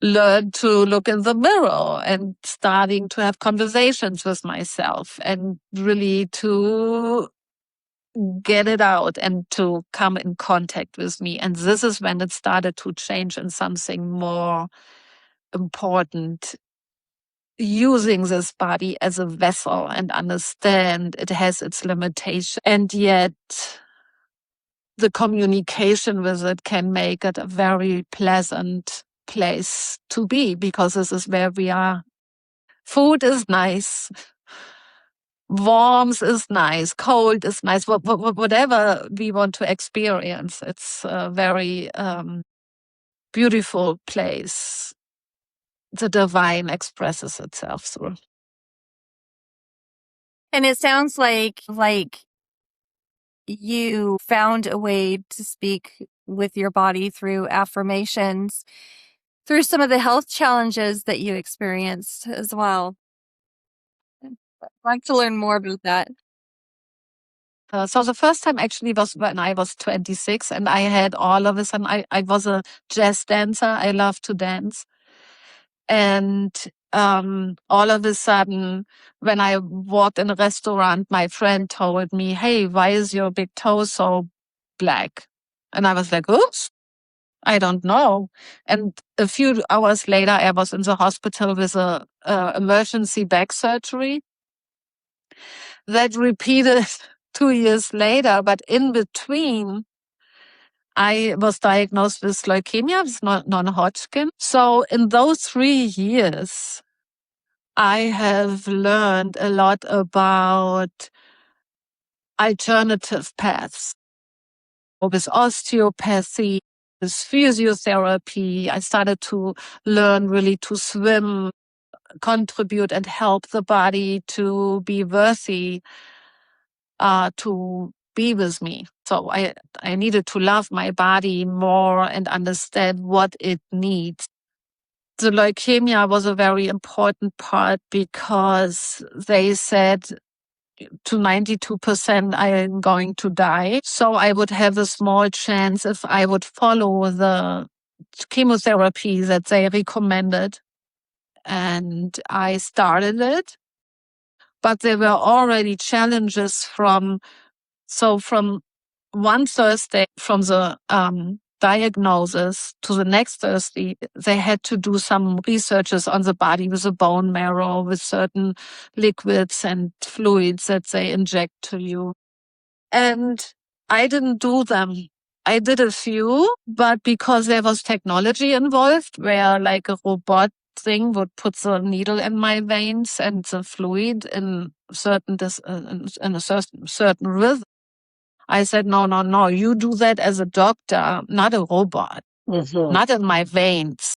learned to look in the mirror and starting to have conversations with myself and really to get it out and to come in contact with me. And this is when it started to change in something more important, using this body as a vessel and understand it has its limitations. And yet the communication with it can make it a very pleasant place to be, because this is where we are. Food is nice. Warmth is nice, cold is nice, whatever we want to experience. It's a very beautiful place. The divine expresses itself through. And it sounds like you found a way to speak with your body through affirmations, through some of the health challenges that you experienced as well. I'd like to learn more about that. So the first time actually was when I was 26, and I had all of a sudden, I was a jazz dancer. I love to dance. And all of a sudden, when I walked in a restaurant, my friend told me, "Hey, why is your big toe so black?" And I was like, oops, I don't know. And a few hours later, I was in the hospital with a emergency back surgery. That repeated 2 years later, but in between, I was diagnosed with leukemia, with non-Hodgkin. So in those 3 years, I have learned a lot about alternative paths. With osteopathy, with physiotherapy, I started to learn really to swim, contribute and help the body to be worthy to be with me. So I needed to love my body more and understand what it needs. The leukemia was a very important part, because they said to 92% I am going to die. So I would have a small chance if I would follow the chemotherapy that they recommended. And I started it. But there were already challenges from one Thursday, from the diagnosis to the next Thursday, they had to do some researches on the body with the bone marrow, with certain liquids and fluids that they inject to you. And I didn't do them. I did a few, but because there was technology involved, where like a robot thing would put the needle in my veins and the fluid in in a certain rhythm. I said, no, you do that as a doctor, not a robot, not in my veins.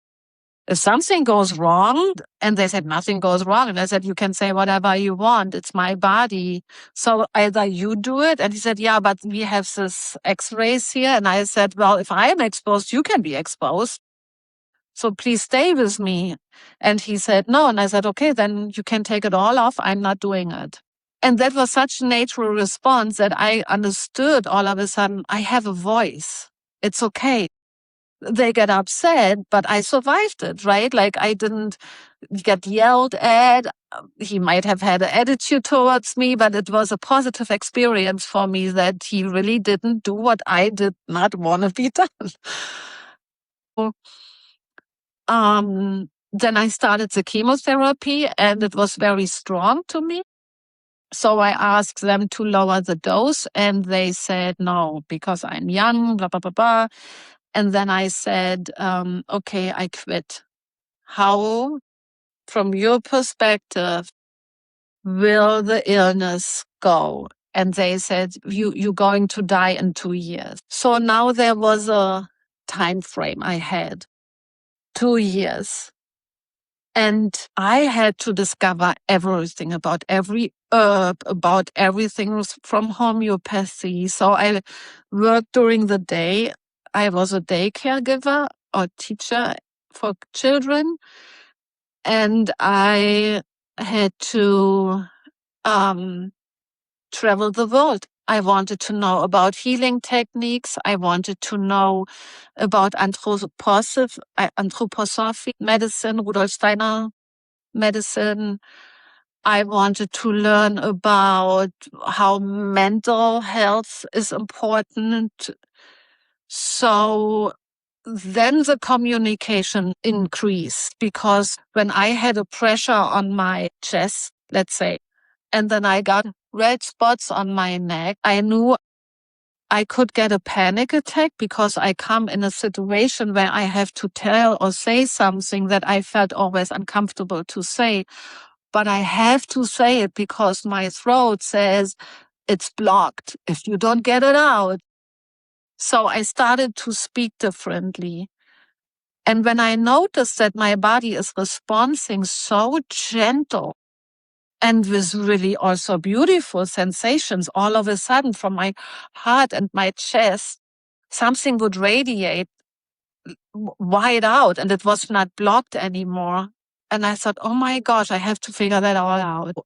If something goes wrong, and they said nothing goes wrong, and I said, you can say whatever you want. It's my body. So either you do it. And he said, yeah, but we have this x-rays here. And I said, well, if I am exposed, you can be exposed. So please stay with me. And he said, no. And I said, okay, then you can take it all off. I'm not doing it. And that was such a natural response that I understood all of a sudden, I have a voice. It's okay. They get upset, but I survived it, right? Like I didn't get yelled at. He might have had an attitude towards me, but it was a positive experience for me that he really didn't do what I did not want to be done. Then I started the chemotherapy and it was very strong to me. So I asked them to lower the dose and they said no, because I'm young, blah, blah, blah, blah. And then I said, okay, I quit. How, from your perspective, will the illness go? And they said, you're going to die in 2 years. So now there was a time frame I had, 2 years. And I had to discover everything about every herb, about everything from homeopathy. So I worked during the day. I was a day caregiver or teacher for children. And I had to travel the world. I wanted to know about healing techniques. I wanted to know about anthroposophy medicine, Rudolf Steiner medicine. I wanted to learn about how mental health is important. So then the communication increased because when I had a pressure on my chest, let's say, and then I got red spots on my neck, I knew I could get a panic attack because I come in a situation where I have to tell or say something that I felt always uncomfortable to say. But I have to say it because my throat says it's blocked if you don't get it out. So I started to speak differently. And when I noticed that my body is responding so gentle and with really also beautiful sensations, all of a sudden from my heart and my chest, something would radiate wide out and it was not blocked anymore. And I thought, oh my gosh, I have to figure that all out.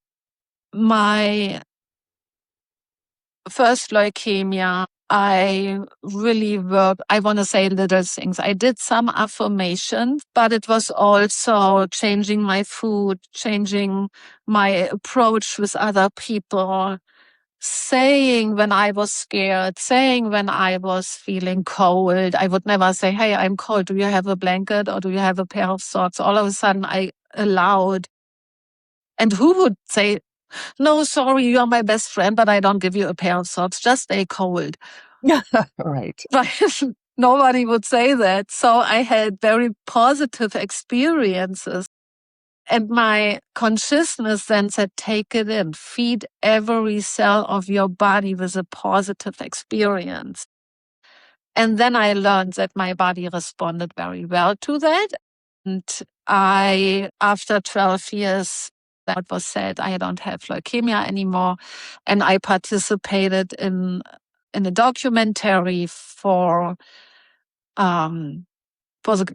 My first leukemia, I really worked, I want to say little things. I did some affirmations, but it was also changing my food, changing my approach with other people, saying when I was scared, saying when I was feeling cold. I would never say, hey, I'm cold. Do you have a blanket or do you have a pair of socks? All of a sudden I allowed. And who would say, no, sorry, you are my best friend, but I don't give you a pair of socks. Just stay cold. Right. Nobody would say that. So I had very positive experiences. And my consciousness then said, take it in, feed every cell of your body with a positive experience. And then I learned that my body responded very well to that. And after 12 years, that was said, I don't have leukemia anymore. And I participated in a documentary for the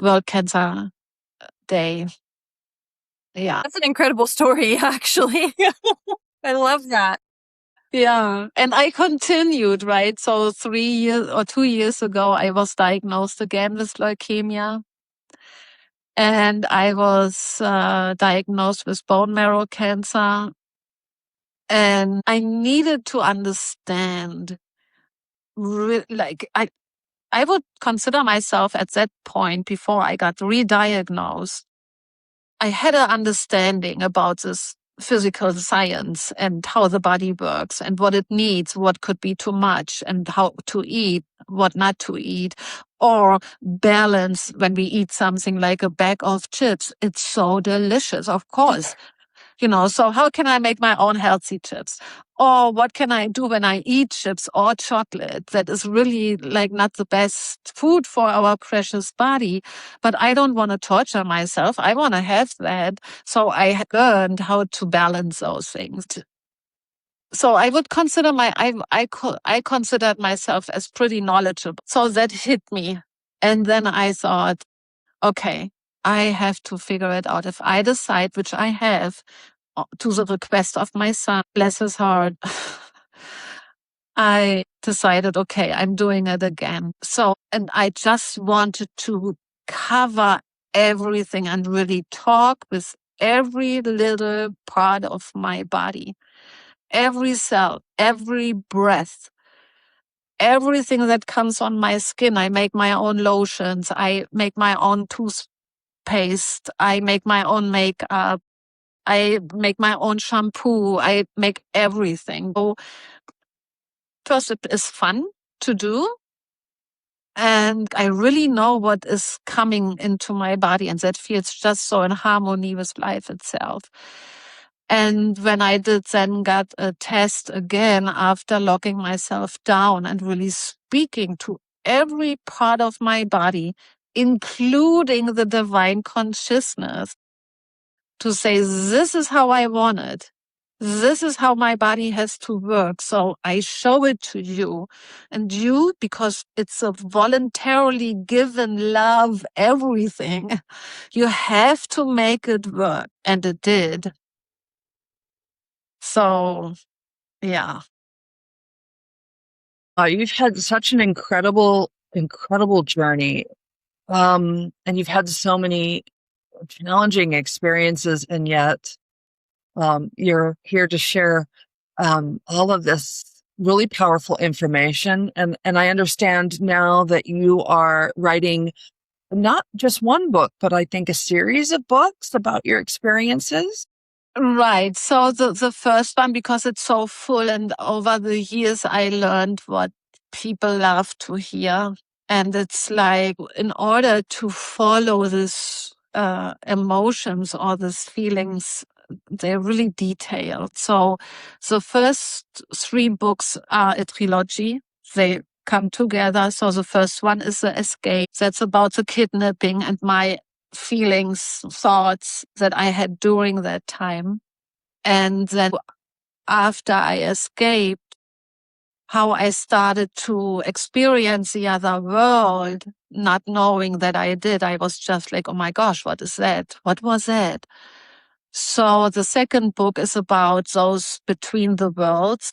World Cancer Day. Yeah. That's an incredible story, actually. I love that. Yeah. And I continued, right? So 3 years or 2 years ago, I was diagnosed again with leukemia. And I was diagnosed with bone marrow cancer. And I needed to understand, like, I would consider myself at that point before I got re-diagnosed. I had an understanding about this physical science and how the body works and what it needs, what could be too much and how to eat, what not to eat. Or balance when we eat something like a bag of chips. It's so delicious, of course. So how can I make my own healthy chips? Or what can I do when I eat chips or chocolate that is really like not the best food for our precious body, but I don't want to torture myself. I want to have that. So I learned how to balance those things. So I would consider I considered myself as pretty knowledgeable. So that hit me. And then I thought, okay, I have to figure it out. If I decide, which I have, to the request of my son, bless his heart, I decided, okay, I'm doing it again. And I just wanted to cover everything and really talk with every little part of my body, every cell, every breath, everything that comes on my skin. I make my own lotions. I make my own toothpaste. I make my own makeup. I make my own shampoo. I make everything. So first, it is fun to do. And I really know what is coming into my body, and that feels just so in harmony with life itself. And when I did then got a test again after locking myself down and really speaking to every part of my body, including the divine consciousness, to say, this is how I want it. This is how my body has to work. So I show it to you. And you, because it's a voluntarily given love, everything, you have to make it work. And it did. So, yeah. You've had such an incredible journey. And you've had so many challenging experiences, and yet you're here to share all of this really powerful information. And I understand now that you are writing not just one book, but I think a series of books about your experiences. Right. So the first one, because it's so full, and over the years, I learned what people love to hear. And it's like, in order to follow this emotions or these feelings, they're really detailed. So the first 3 books are a trilogy. They come together. So the first one is The Escape. That's about the kidnapping and my feelings, thoughts that I had during that time. And then after I escaped, how I started to experience the other world, not knowing that I did. I was just like, oh my gosh, what is that? What was that? So the second book is about those between the worlds.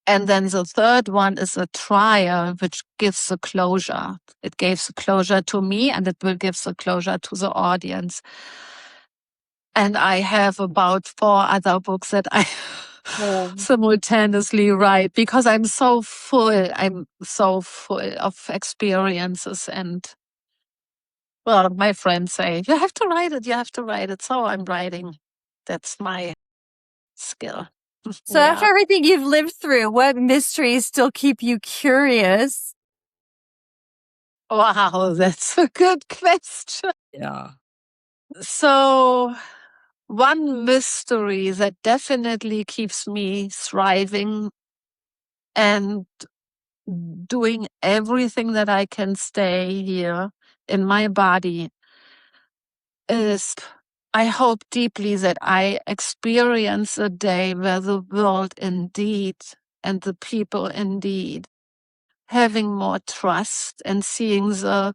And then the third one is a trial, which gives the closure. It gives the closure to me, and it will give the closure to the audience. And I have about 4 other books that I simultaneously write, because I'm so full. I'm so full of experiences. And, well, my friends say, you have to write it. You have to write it. So I'm writing. That's my skill. So after everything you've lived through, what mysteries still keep you curious? Wow, that's a good question. Yeah. So one mystery that definitely keeps me thriving and doing everything that I can stay here in my body is, I hope deeply that I experience a day where the world indeed and the people indeed having more trust and seeing the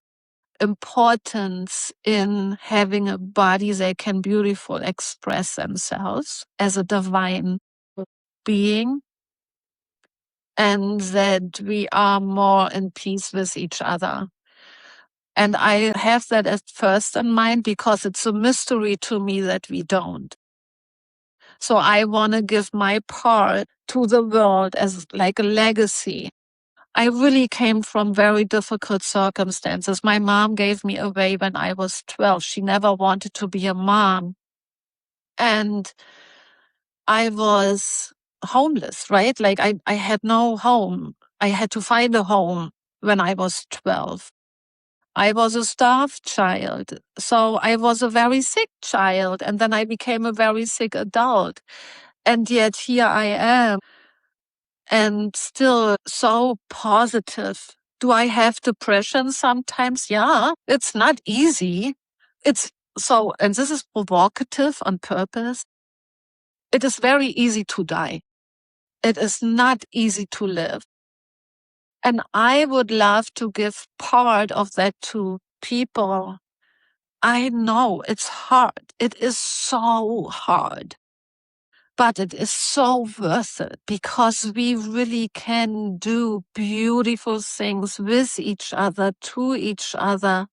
importance in having a body they can beautifully express themselves as a divine being, and that we are more in peace with each other. And I have that at first in mind, because it's a mystery to me that we don't. So I want to give my part to the world as like a legacy. I really came from very difficult circumstances. My mom gave me away when I was 12. She never wanted to be a mom. And I was homeless, right? Like I had no home. I had to find a home when I was 12. I was a starved child. So I was a very sick child. And then I became a very sick adult. And yet here I am and still so positive. Do I have depression sometimes? Yeah, it's not easy. It's so, and this is provocative on purpose. It is very easy to die. It is not easy to live. And I would love to give part of that to people. I know it's hard. It is so hard. But it is so worth it because we really can do beautiful things with each other, to each other.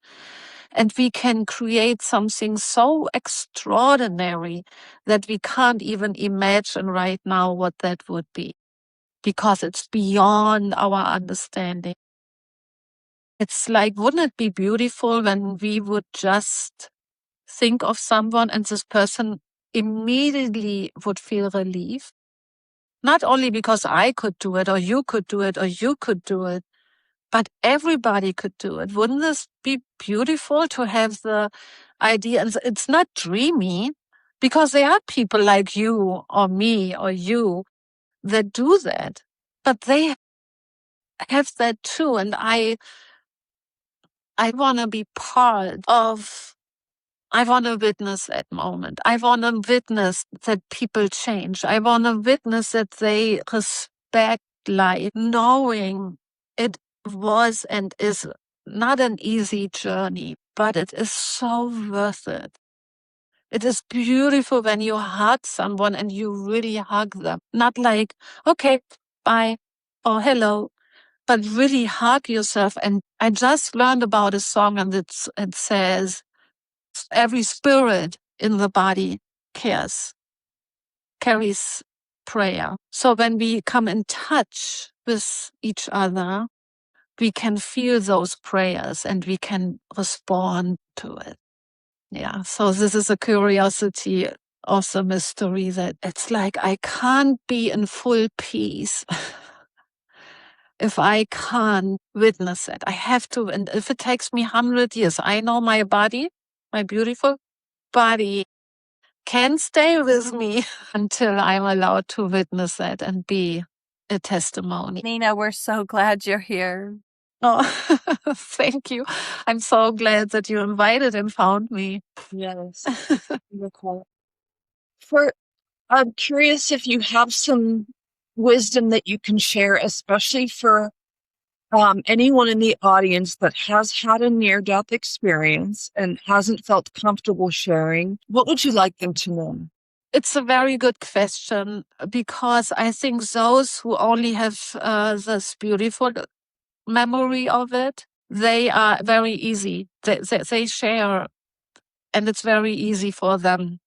And we can create something so extraordinary that we can't even imagine right now what that would be because it's beyond our understanding. It's like, wouldn't it be beautiful when we would just think of someone and this person immediately would feel relief? Not only because I could do it, or you could do it, or you could do it, but everybody could do it. Wouldn't this be beautiful to have the idea? And it's not dreamy, because there are people like you or me or you that do that, but they have that too. And I want to be part of, I want to witness that moment. I want to witness that people change. I want to witness that they respect life, knowing it was and is not an easy journey, but it is so worth it. It is beautiful when you hug someone and you really hug them. Not like, okay, bye, or hello, but really hug yourself. And I just learned about a song and it says, every spirit in the body carries prayer. So when we come in touch with each other, we can feel those prayers and we can respond to it. Yeah. So this is a curiosity of the mystery that it's like, I can't be in full peace if I can't witness it. I have to, and if it takes me 100 years, I know my body, my beautiful body can stay with me until I'm allowed to witness that and be a testimony. Nina, we're so glad you're here. Oh, thank you. I'm so glad that you invited and found me. Yes. Wonderful. I'm curious if you have some wisdom that you can share, especially for anyone in the audience that has had a near-death experience and hasn't felt comfortable sharing. What would you like them to know? It's a very good question because I think those who only have this beautiful memory of it, they are very easy. They share and it's very easy for them.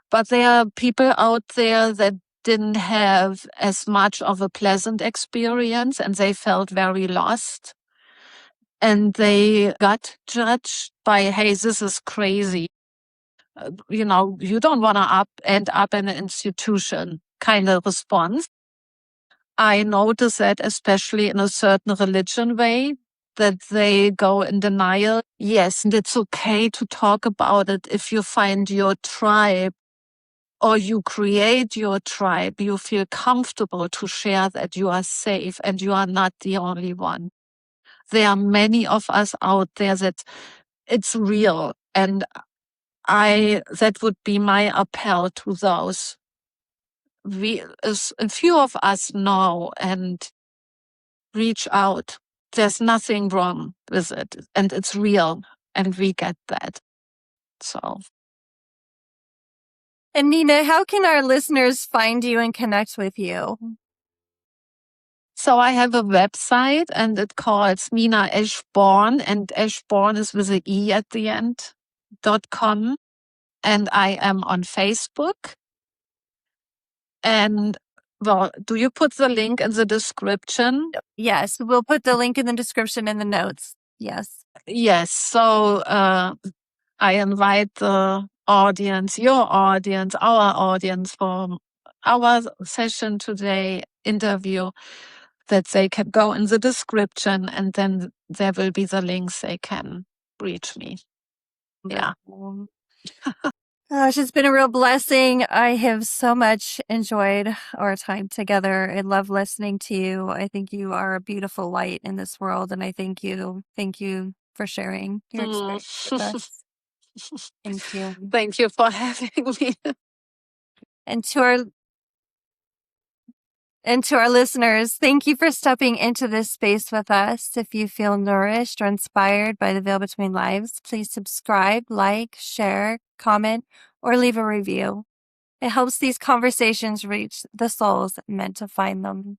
But there are people out there that didn't have as much of a pleasant experience and they felt very lost. And they got judged by, hey, this is crazy. You don't want to end up in an institution kind of response. I notice that especially in a certain religion way, that they go in denial. Yes, and it's okay to talk about it if you find your tribe or you create your tribe, you feel comfortable to share that you are safe and you are not the only one. There are many of us out there that it's real. And that would be my appell to those. A few of us know and reach out. There's nothing wrong with it and it's real and we get that. So. And Nina, how can our listeners find you and connect with you? So I have a website and it calls Nina Ashborne, and Ashborne is with an E at the end, .com. And I am on Facebook. And well, do you put the link in the description? Yes, we'll put the link in the description in the notes. Yes. Yes. So I invite the audience, your audience, our audience for our session today, interview, that they can go in the description, and then there will be the links they can reach me. Yeah. Gosh, it's been a real blessing. I have so much enjoyed our time together. I love listening to you. I think you are a beautiful light in this world, and I thank you. Thank you for sharing your experience with us. Thank you. Thank you for having me. And to our listeners, thank you for stepping into this space with us. If you feel nourished or inspired by the Veil Between Lives, please subscribe, like, share, comment, or leave a review. It helps these conversations reach the souls meant to find them.